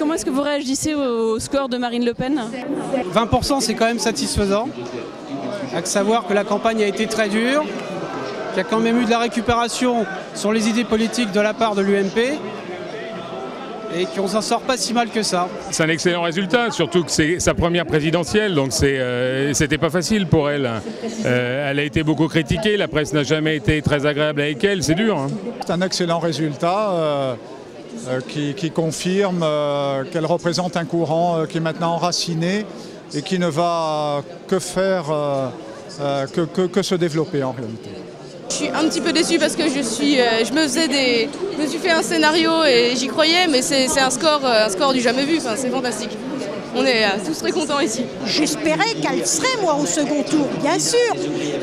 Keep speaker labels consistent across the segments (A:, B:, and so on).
A: Comment est-ce que vous réagissez au score de Marine Le Pen?
B: 20%, c'est quand même satisfaisant. À savoir que la campagne a été très dure, qu'il y a quand même eu de la récupération sur les idées politiques de la part de l'UMP et qu'on s'en sort pas si mal que ça.
C: C'est un excellent résultat, surtout que c'est sa première présidentielle, donc c'était pas facile pour elle. Elle a été beaucoup critiquée, la presse n'a jamais été très agréable avec elle, c'est dur.
D: C'est un excellent résultat qui confirme qu'elle représente un courant qui est maintenant enraciné et qui ne va que faire que se développer en réalité.
E: Je suis un petit peu déçue parce que je me suis fait un scénario et j'y croyais, mais c'est un score du jamais vu, enfin, c'est fantastique. On est tous très contents ici.
F: J'espérais qu'elle serait, moi, au second tour, bien sûr.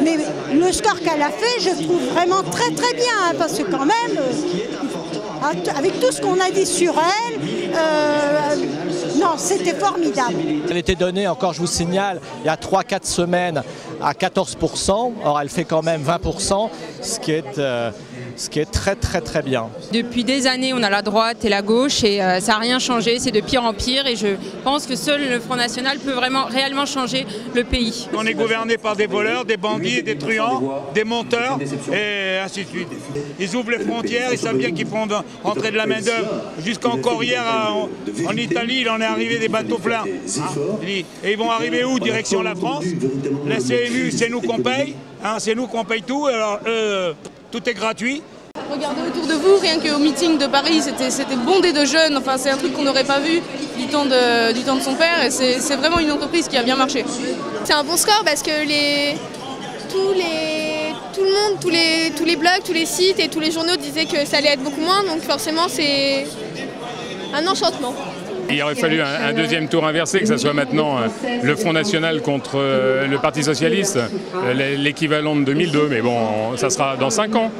F: Mais le score qu'elle a fait, je trouve vraiment très très bien, hein, parce que quand même, avec tout ce qu'on a dit sur elle, non, c'était formidable.
G: Elle était donnée, encore je vous signale, il y a 3-4 semaines à 14%, or elle fait quand même 20%, ce qui est très très très bien.
H: Depuis des années, on a la droite et la gauche et ça n'a rien changé, c'est de pire en pire et je pense que seul le Front National peut réellement changer le pays.
I: On est gouverné par des voleurs, des bandits, des truands, des monteurs et ainsi de suite. Ils ouvrent les frontières, ils savent bien qu'ils font rentrer de la main d'œuvre. Jusqu'encore hier en Italie, il en est arrivé des bateaux pleins. Et ils vont arriver où? Direction la France. La CNU, c'est nous qu'on paye, hein, c'est nous qu'on paye tout. Alors tout est gratuit.
E: Regardez autour de vous, rien qu'au meeting de Paris, c'était bondé de jeunes. Enfin, c'est un truc qu'on n'aurait pas vu du temps de son père et c'est vraiment une entreprise qui a bien marché.
J: C'est un bon score parce que tout le monde, tous les blogs, tous les sites et tous les journaux disaient que ça allait être beaucoup moins, donc forcément c'est un enchantement.
C: Il aurait fallu un deuxième tour inversé, que ce soit maintenant le Front National contre le Parti Socialiste, l'équivalent de 2002, mais bon, ça sera dans 5 ans.